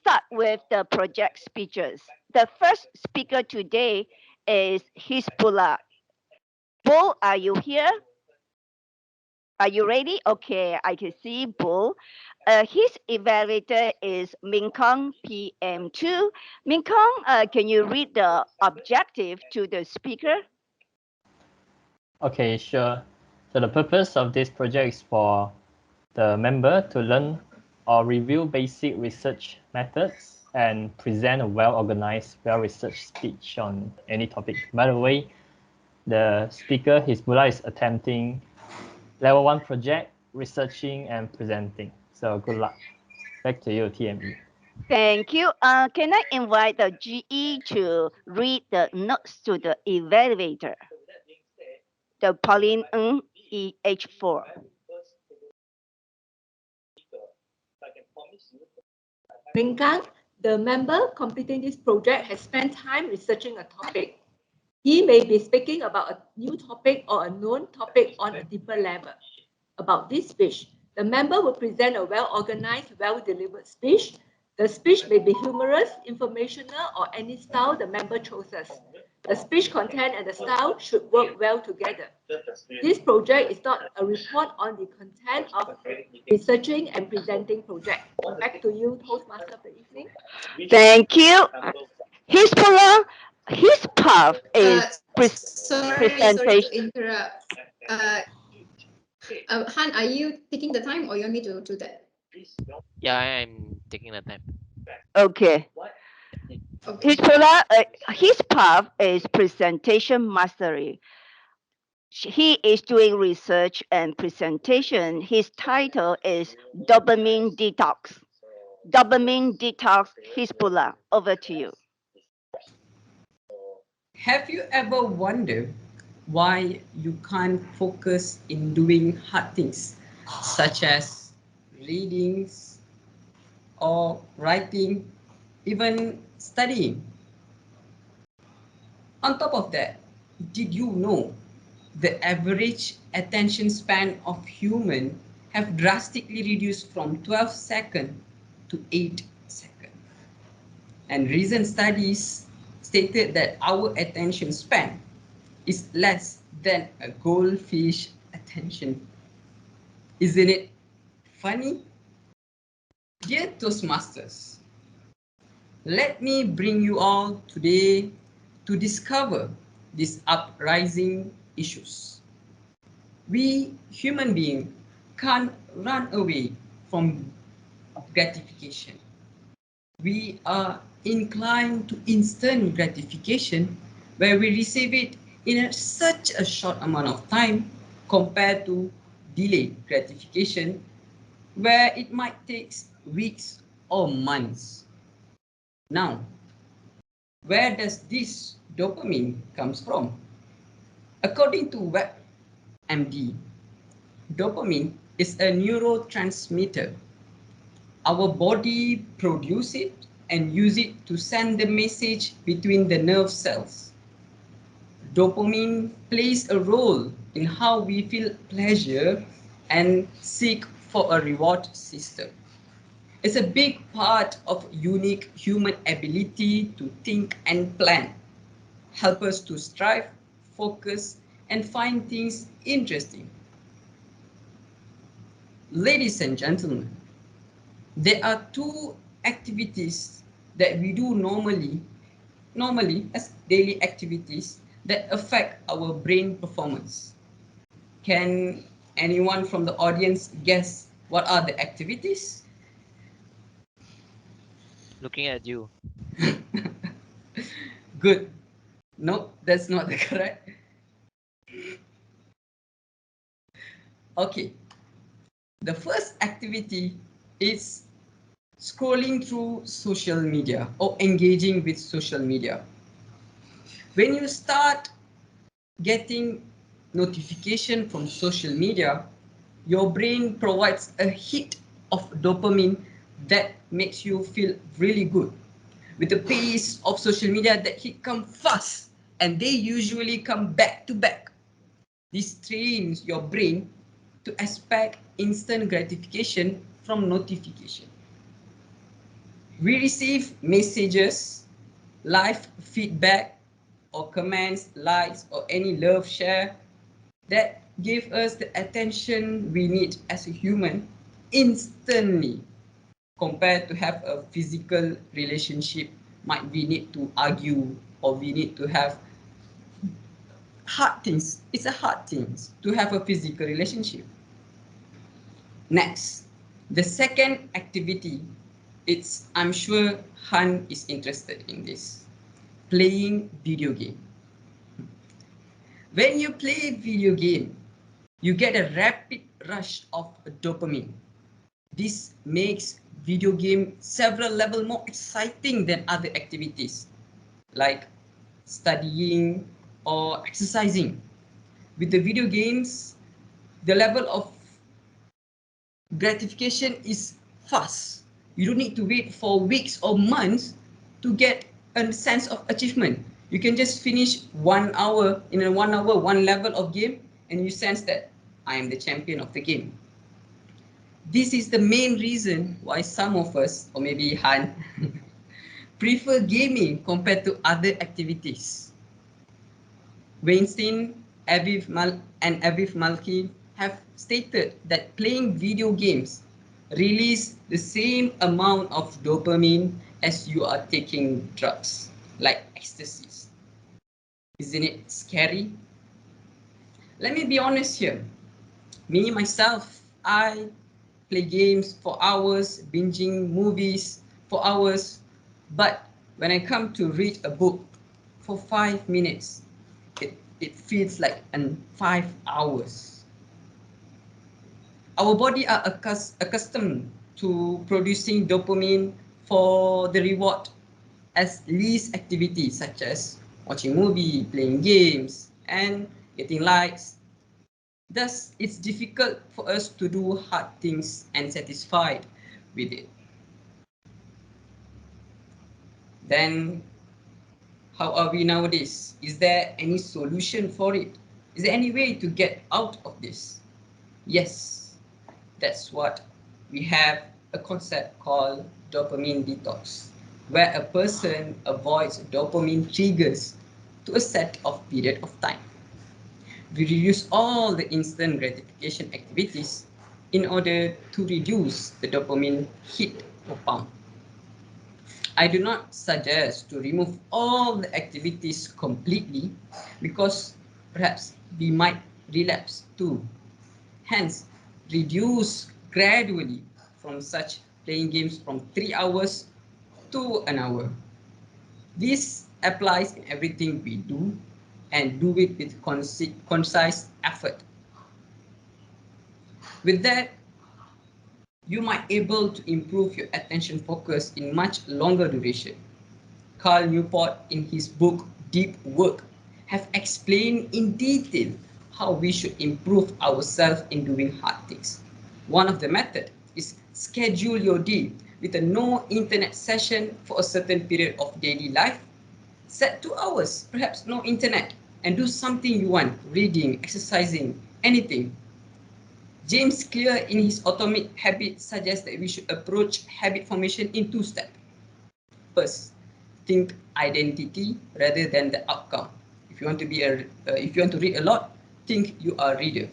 start with the project speeches. The first speaker today is Hizbullah. Bull, are you here? Are you ready? Okay, I can see Bull. His evaluator is Minkong PM2. Minkong, can you read the objective to the speaker? Okay, sure. So the purpose of this project is for the member to learn or review basic research methods and present a well-organized, well-researched speech on any topic. By the way, the speaker, Hizbullah, is attempting level 1 project, researching and presenting. So good luck. Back to you, TME. Thank you. Can I invite the GE to read the notes to the evaluator? The Pauline Ng EH4. Ringkang, the member completing this project has spent time researching a topic. He may be speaking about a new topic or a known topic on a deeper level. About this speech, the member will present a well-organized, well-delivered speech. The speech may be humorous, informational, or any style the member chooses. The speech content and the style should work well together. This project is not a report on the content of researching and presenting project. Back to you, Toastmaster of the evening. Thank you. Hizbullah, his path is sorry presentation. to interrupt. Han, are you taking the time or you want me to do that? Yeah, I'm taking the time. Okay. Okay. Hizbullah, his path is presentation mastery. He is doing research and presentation. His title is Dopamine Detox. Dopamine Detox, Hizbullah. Over to you. Have you ever wondered why you can't focus in doing hard things, such as readings or writing, even studying? On top of that, did you know the average attention span of human have drastically reduced from 12 seconds to 8 seconds? And recent studies stated that our attention span is less than a goldfish attention. Isn't it funny? Dear Toastmasters, let me bring you all today to discover these uprising issues. We human beings can't run away from gratification. We are inclined to instant gratification where we receive it in such a short amount of time compared to delayed gratification where it might take weeks or months. Now, where does this dopamine comes from? According to WebMD, dopamine is a neurotransmitter. Our body produces it and use it to send the message between the nerve cells. Dopamine plays a role in how we feel pleasure and seek for a reward system. It's a big part of unique human ability to think and plan, help us to strive, focus, and find things interesting. Ladies and gentlemen, there are two activities that we do normally as daily activities that affect our brain performance. Can anyone from the audience guess what are the activities? Looking at you. Good. No, that's not the correct. Okay. The first activity is scrolling through social media or engaging with social media. When you start getting notification from social media, your brain provides a hit of dopamine that makes you feel really good. With the pace of social media, that hit come fast and they usually come back to back. This trains your brain to expect instant gratification from notification. We receive messages, live feedback, or comments, likes, or any love share that give us the attention we need as a human instantly, compared to have a physical relationship. Might we need to argue, or we need to have hard things. It's a hard thing to have a physical relationship. Next, the second activity, I'm sure Han is interested in this, playing video game. When you play video game, you get a rapid rush of dopamine. This makes video game several levels more exciting than other activities like studying or exercising. With the video games, the level of gratification is fast. You don't need to wait for weeks or months to get a sense of achievement. You can just finish 1 hour in a 1 hour, one level of game, and you sense that I am the champion of the game. This is the main reason why some of us, or maybe Han, prefer gaming compared to other activities. Weinstein and Aviv Malki have stated that playing video games release the same amount of dopamine as you are taking drugs, like ecstasy. Isn't it scary? Let me be honest here. Me, myself, I play games for hours, binging movies for hours. But when I come to read a book for 5 minutes, it feels like 5 hours. Our body are accustomed to producing dopamine for the reward as least activities such as watching movie, playing games, and getting likes. Thus, it's difficult for us to do hard things and satisfied with it. Then, how are we nowadays? Is there any solution for it? Is there any way to get out of this? Yes, that's what we have a concept called dopamine detox, where a person avoids dopamine triggers to a set of period of time. We reduce all the instant gratification activities in order to reduce the dopamine hit or pump. I do not suggest to remove all the activities completely because perhaps we might relapse too. Hence, reduce gradually from such playing games from 3 hours to an hour. This applies in everything we do and do it with concise effort. With that, you might able to improve your attention focus in much longer duration. Carl Newport in his book Deep Work have explained in detail how we should improve ourselves in doing hard things. One of the methods is schedule your day with a no internet session for a certain period of daily life. Set 2 hours, perhaps no internet, and do something you want, reading, exercising, anything. James Clear in his Atomic Habits suggests that we should approach habit formation in 2 steps. First, think identity rather than the outcome. If you want to read a lot, think you are a reader.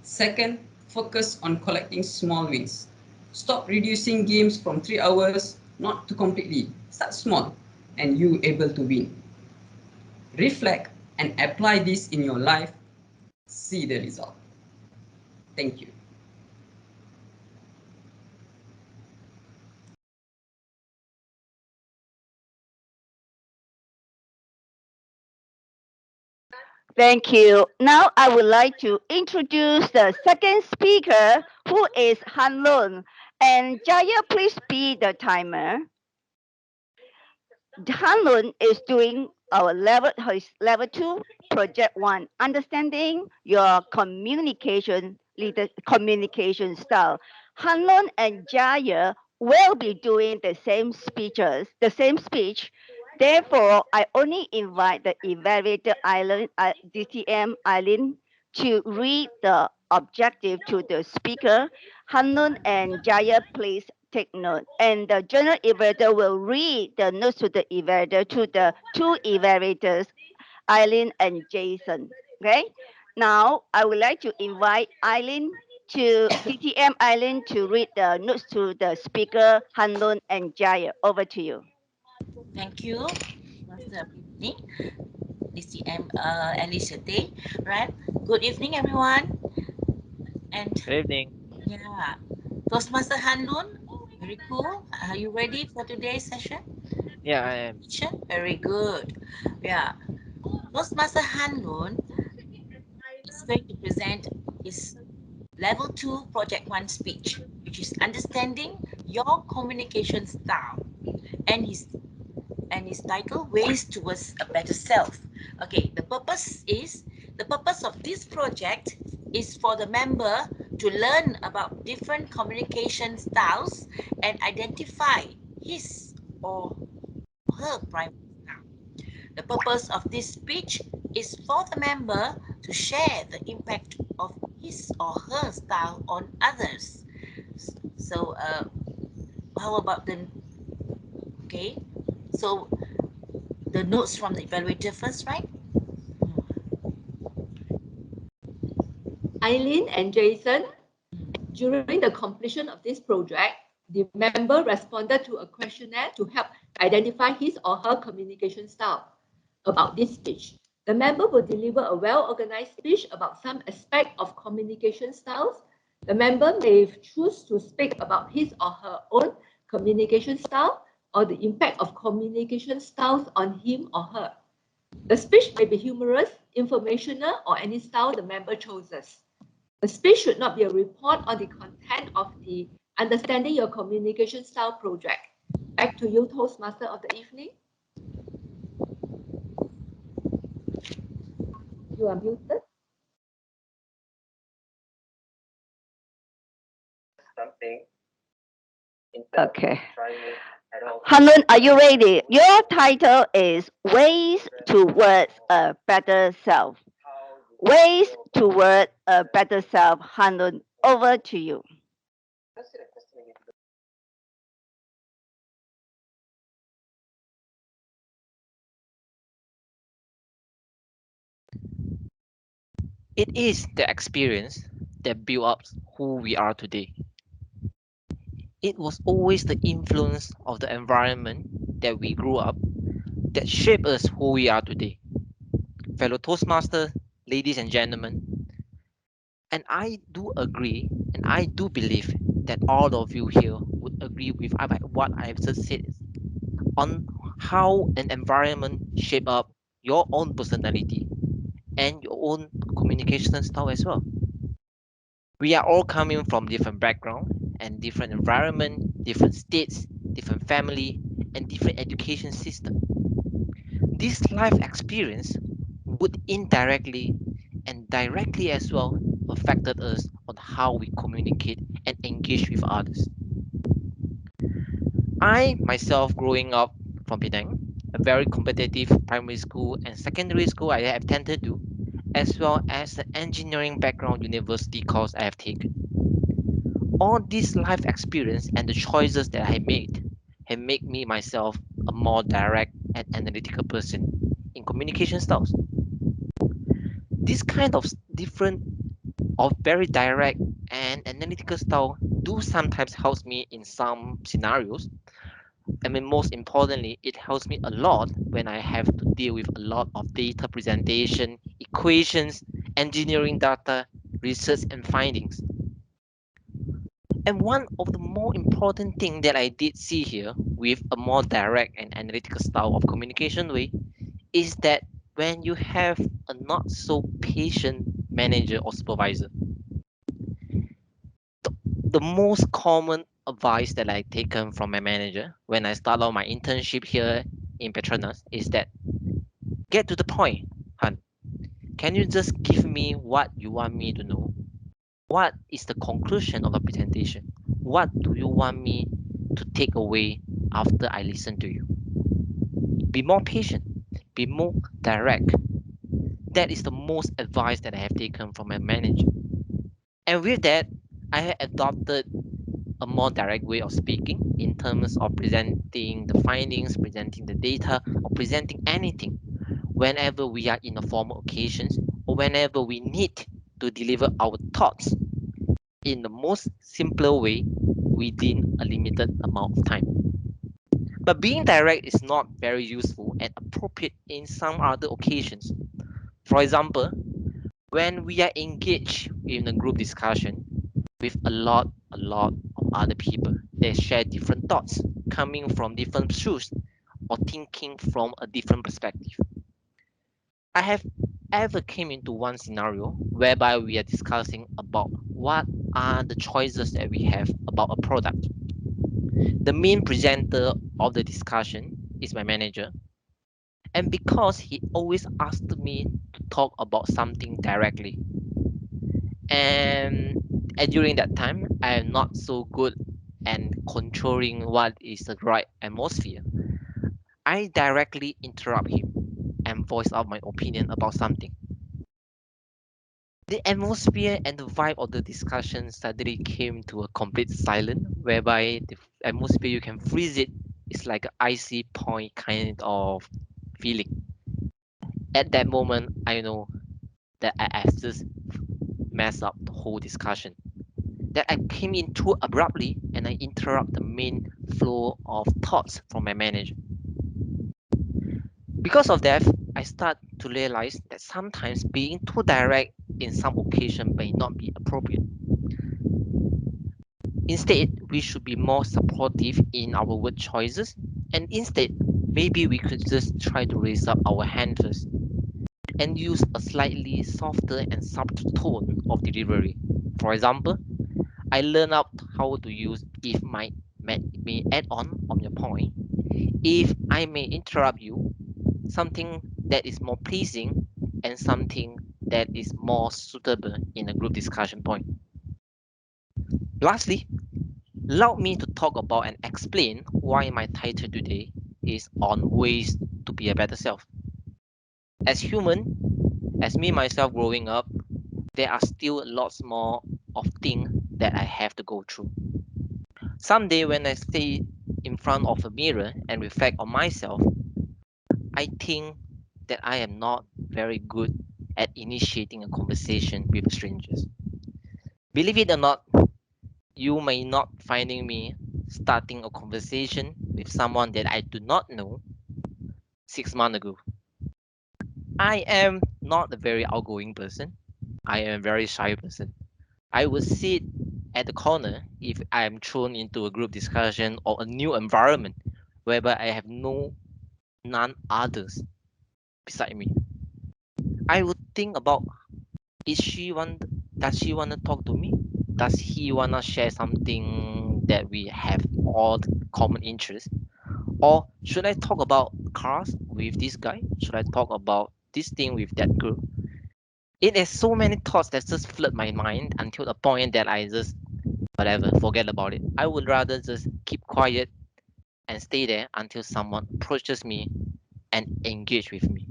Second, focus on collecting small wins. Stop reducing games from 3 hours, not to completely. Start small, and you able to win. Reflect and apply this in your life. See the result. Thank you. Thank you. Now I would like to introduce the second speaker, who is Han Lun. And Jaya, please be the timer. Han Lun is doing his level 2, project 1, understanding your communication style. Han Lun and Jaya will be doing the same speech. Therefore, I only invite the evaluator DTM Eileen to read the objective to the speaker. Han Lun and Jaya, please take note, and the journal evaluator will read the notes to the evaluator, to the two evaluators, Eileen and Jason. Okay. Now I would like to invite Eileen to TTM Eileen to read the notes to the speaker Hanlon and Jaya. Over to you. Thank you, Master Evening, DCM Alicia Day. Right. Good evening, everyone. And Good evening. yeah, Toastmaster Hanlun, very cool. Are you ready for today's session? Yeah, I am. Very good. Yeah, Toastmaster Hanlun is going to present his Level 2 Project 1 speech, which is understanding your communication style, and his title, Ways Towards a Better Self. Okay, the purpose of this project is for the member to learn about different communication styles and identify his or her primary style. The purpose of this speech is for the member to share the impact of his or her style on others. So, how about okay? So, the notes from the evaluator first, right? Eileen and Jason, during the completion of this project, the member responded to a questionnaire to help identify his or her communication style. About this speech, the member will deliver a well-organized speech about some aspect of communication styles. The member may choose to speak about his or her own communication style or the impact of communication styles on him or her. The speech may be humorous, informational, or any style the member chooses. The speech should not be a report on the content of the Understanding Your Communication Style project. Back to you, Toastmaster of the evening. You are muted. Okay. Hanlon, are you ready? Your title is Ways Towards a Better Self. Ways Toward a Better Self. Hanlon, over to you. It is the experience that built up who we are today. It was always the influence of the environment that we grew up that shaped us who we are today. Fellow Toastmasters, ladies and gentlemen, and I do agree and I do believe that all of you here would agree with what I've just said on how an environment shape up your own personality and your own communication style as well. We are all coming from different background and different environment, different states, different family, and different education system. This life experience would indirectly and directly as well affected us on how we communicate and engage with others. I myself growing up from Penang, a very competitive primary school and secondary school I have attended to, as well as the engineering background university course I have taken. All this life experience and the choices that I made have made me myself a more direct and analytical person in communication styles. This kind of different of very direct and analytical style do sometimes helps me in some scenarios. I mean, most importantly, it helps me a lot when I have to deal with a lot of data presentation, equations, engineering data, research and findings. And one of the more important thing that I did see here with a more direct and analytical style of communication way is that when you have a not so patient manager or supervisor, the most common advice that I taken from my manager when I start out my internship here in Petronas is that get to the point, Han. Can you just give me what you want me to know? What is the conclusion of the presentation? What do you want me to take away after I listen to you? Be more patient, be more direct. That is the most advice that I have taken from my manager. And with that, I have adopted a more direct way of speaking in terms of presenting the findings, presenting the data, or presenting anything whenever we are in a formal occasions or whenever we need to deliver our thoughts in the most simpler way within a limited amount of time. But being direct is not very useful and appropriate in some other occasions. For example, when we are engaged in a group discussion with a lot of other people that share different thoughts coming from different shoes or thinking from a different perspective. I have ever came into one scenario whereby we are discussing about what are the choices that we have about a product. The main presenter of the discussion is my manager, and because he always asked me to talk about something directly, and during that time I am not so good and controlling what is the right atmosphere, I directly interrupt him and voice out my opinion about something. The atmosphere and the vibe of the discussion suddenly came to a complete silence, whereby the atmosphere you can freeze it. It's like an icy point kind of feeling. At that moment, I know that I have just messed up the whole discussion. That I came in too abruptly and I interrupt the main flow of thoughts from my manager. Because of that, I start to realize that sometimes being too direct in some occasion may not be appropriate. Instead, we should be more supportive in our word choices, and instead, maybe we could just try to raise up our hand first and use a slightly softer and subtle tone of delivery. For example, I learned out how to use if may add on your point. If I may interrupt you, something that is more pleasing and something that is more suitable in a group discussion point. Lastly, allow me to talk about and explain why my title today is on ways to be a better self. As human, as me myself growing up, there are still lots more of things that I have to go through. Someday when I stay in front of a mirror and reflect on myself, I think that I am not very good at initiating a conversation with strangers. Believe it or not, you may not finding me starting a conversation with someone that I do not know 6 months ago. I am not a very outgoing person. I am a very shy person. I will sit at the corner if I am thrown into a group discussion or a new environment whereby I have none others beside me. I would think about, is she want does she want to talk to me? Does he want to share something that we have all common interest? Or should I talk about cars with this guy? Should I talk about this thing with that girl? It has so many thoughts that just flood my mind until the point that I just whatever, forget about it. I would rather just keep quiet and stay there until someone approaches me and engage with me.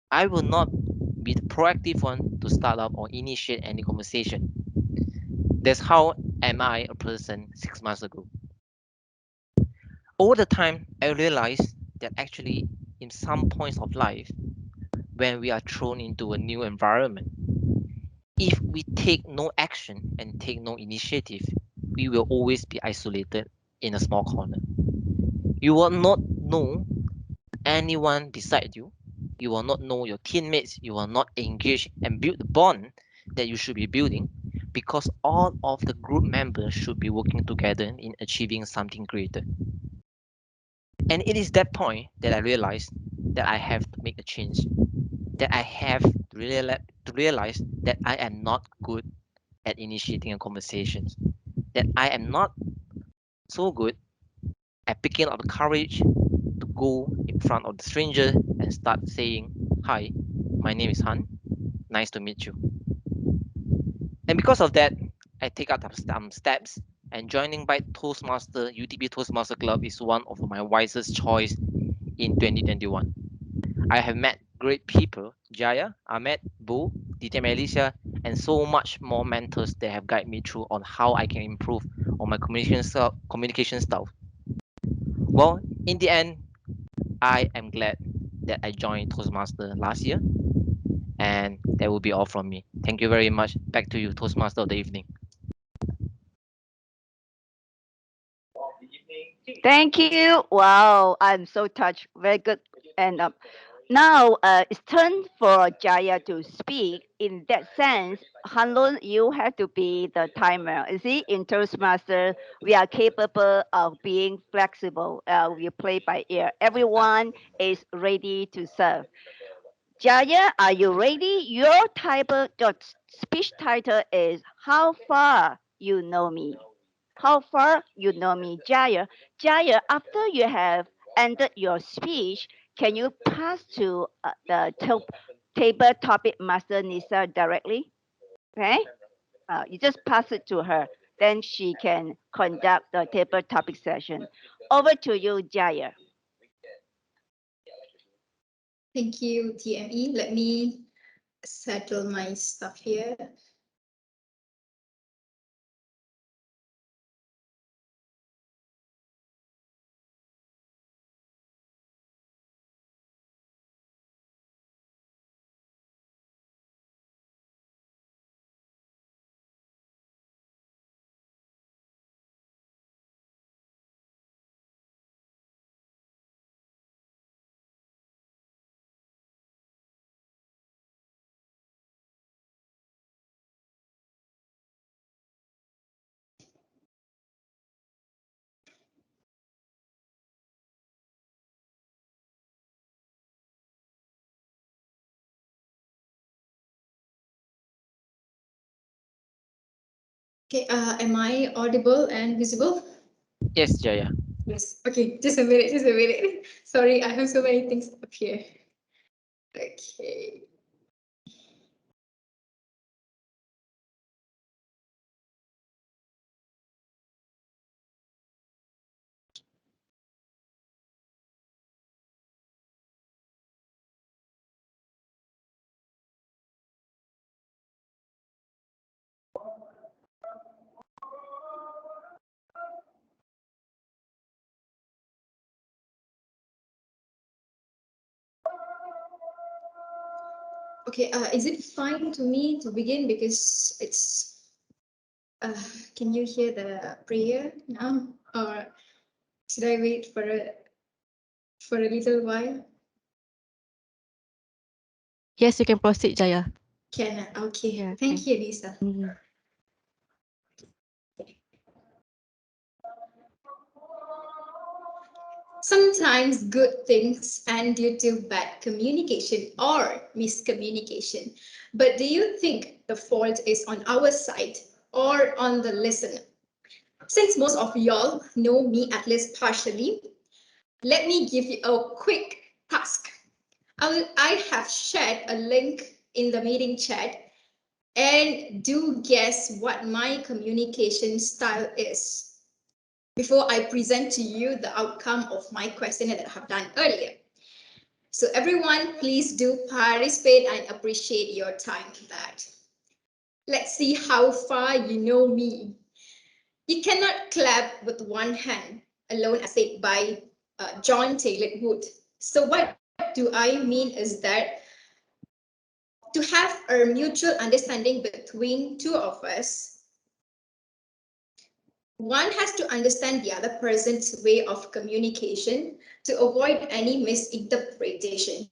I will not be the proactive one to start up or initiate any conversation. That's how am I a person 6 months ago. Over the time, I realized that actually in some points of life, when we are thrown into a new environment, if we take no action and take no initiative, we will always be isolated in a small corner. You will not know anyone beside you. You will not know your teammates. You will not engage and build the bond that you should be building because all of the group members should be working together in achieving something greater. And it is that point that I realized that I have to make a change, that I have to realize that I am not good at initiating a conversation, that I am not so good at picking up the courage to go in front of the stranger and start saying, "Hi, my name is Han. Nice to meet you." And because of that, I take out some steps, and joining by Toastmaster UTP Toastmaster Club is one of my wisest choice in 2021. I have met great people: Jaya, Ahmed, Bo, DTM Alicia, and so much more mentors that have guided me through on how I can improve on my communication style. Well, in the end, I am glad that I joined Toastmaster last year, and that will be all from me. Thank you very much. Back to you, Toastmaster of the evening. Thank you. Wow, I'm so touched. Very good. And now it's turn for Jaya to speak. In that sense, Hanlon, you have to be the timer. You see, in Toastmaster, we are capable of being flexible. We play by ear. Everyone is ready to serve. Jaya, are you ready? Your speech title is How Far You Know Me. How far you know me, Jaya. Jaya, after you have ended your speech, can you pass to the table topic master Nisa directly? Okay? You just pass it to her. Then she can conduct the table topic session. Over to you, Jaya. Thank you, TME. Let me settle my stuff here. Okay, am I audible and visible? Yes, Jaya. Yes. Okay, just a minute, just a minute. Sorry, I have so many things up here. Okay. Okay, is it fine to me to begin because it's can you hear the prayer now, or should I wait for a little while? Yes, you can proceed, Jaya. Can okay. Yeah, Thank you, Lisa. Sometimes good things end due to bad communication or miscommunication. But do you think the fault is on our side or on the listener? Since most of y'all know me at least partially, let me give you a quick task. I have shared a link in the meeting chat, and do guess what my communication style is before I present to you the outcome of my questionnaire that I have done earlier. So everyone, please do participate and appreciate your time in that. Let's see how far you know me. You cannot clap with one hand alone, as said by John Taylor Wood. So what do I mean is that to have a mutual understanding between two of us, one has to understand the other person's way of communication to avoid any misinterpretation.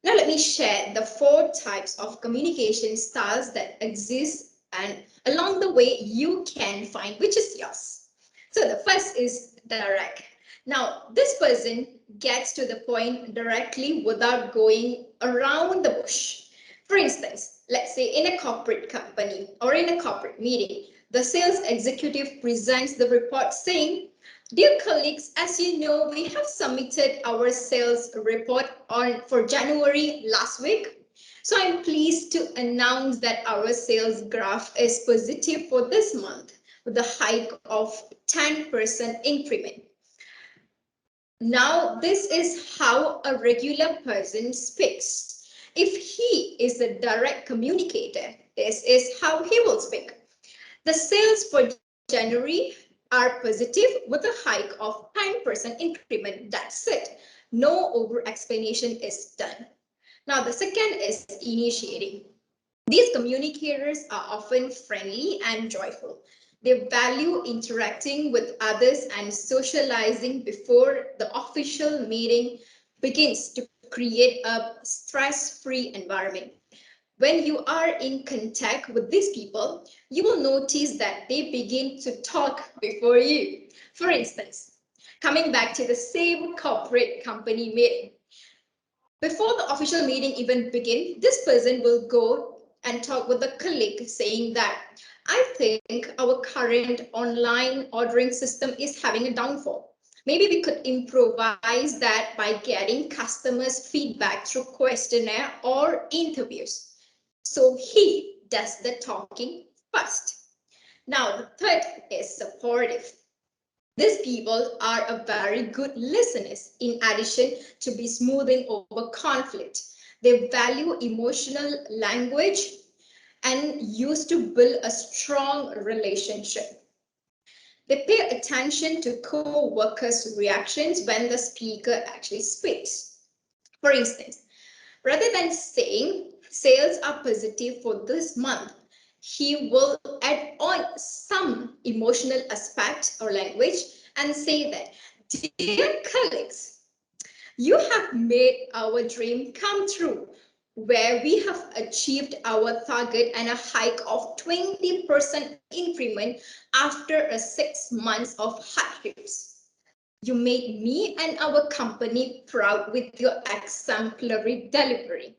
Now let me share the 4 types of communication styles that exist, and along the way you can find which is yours. So the first is direct. Now this person gets to the point directly without going around the bush. For instance, let's say in a corporate company or in a corporate meeting, the sales executive presents the report saying, "Dear colleagues, as you know, we have submitted our sales report for January last week. So I'm pleased to announce that our sales graph is positive for this month with a hike of 10% increment." Now, this is how a regular person speaks. If he is a direct communicator, this is how he will speak. The sales for January are positive with a hike of 10% increment. That's it. No over explanation is done. Now, the second is initiating. These communicators are often friendly and joyful. They value interacting with others and socializing before the official meeting begins to create a stress-free environment. When you are in contact with these people, you will notice that they begin to talk before you. For instance, coming back to the same corporate company meeting. Before the official meeting even begins, this person will go and talk with a colleague saying that I think our current online ordering system is having a downfall. Maybe we could improvise that by getting customers' feedback through questionnaire or interviews. So he does the talking first. Now, the third is supportive. These people are a very good listeners in addition to be smoothing over conflict. They value emotional language and use to build a strong relationship. They pay attention to co-workers' reactions when the speaker actually speaks. For instance, rather than saying sales are positive for this month, he will add on some emotional aspect or language and say that, dear colleagues, you have made our dream come true, where we have achieved our target and a hike of 20% increment after a 6 months of hardships. You made me and our company proud with your exemplary delivery.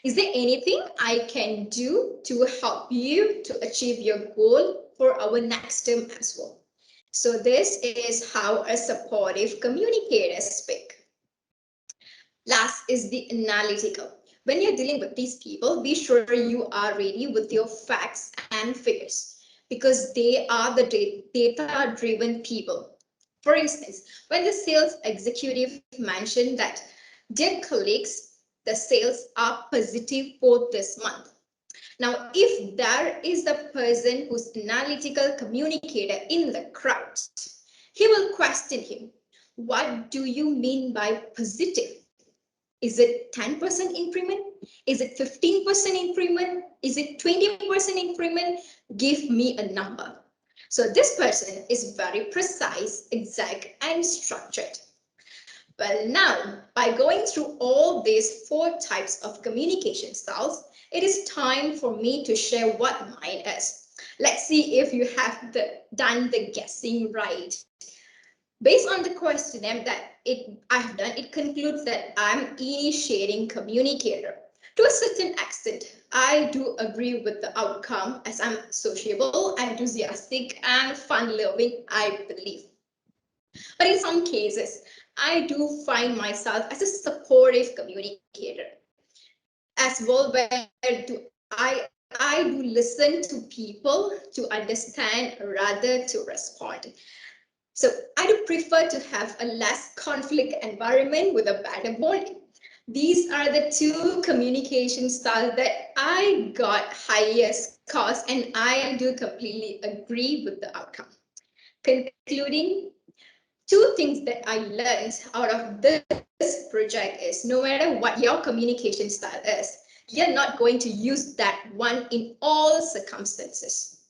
Is there anything I can do to help you to achieve your goal for our next term as well? So this is how a supportive communicator speak. Last is the analytical. When you're dealing with these people, be sure you are ready with your facts and figures because they are the data-driven people. For instance, when the sales executive mentioned that, dear colleagues, the sales are positive for this month. Now, if there is a person who's analytical communicator in the crowd, he will question him. What do you mean by positive? Is it 10% increment? Is it 15% increment? Is it 20% increment? Give me a number. So this person is very precise, exact, and structured. Well, now, by going through all these 4 types of communication styles, it is time for me to share what mine is. Let's see if you have done the guessing right. Based on the questionnaire that I've done, it concludes that I'm initiating communicator. To a certain extent, I do agree with the outcome as I'm sociable, enthusiastic, and fun-loving, I believe. But in some cases, I do find myself as a supportive communicator as well, where I do listen to people to understand rather to respond. So I do prefer to have a less conflict environment with a better bonding. These are the 2 communication styles that I got highest scores, and I do completely agree with the outcome. Concluding, 2 things that I learned out of this project is no matter what your communication style is, you're not going to use that one in all circumstances.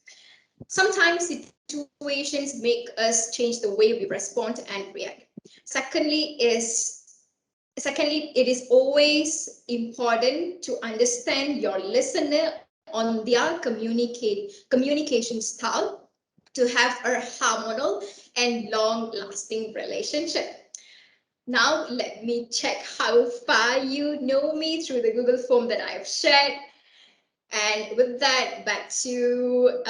Sometimes situations make us change the way we respond and react. Secondly, it is always important to understand your listener on their communication style to have a harmonious and long-lasting relationship. Now, let me check how far you know me through the Google form that I've shared. And with that, back to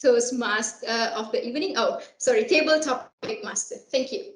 Toastmaster of the evening. Oh, sorry, table topic master. Thank you.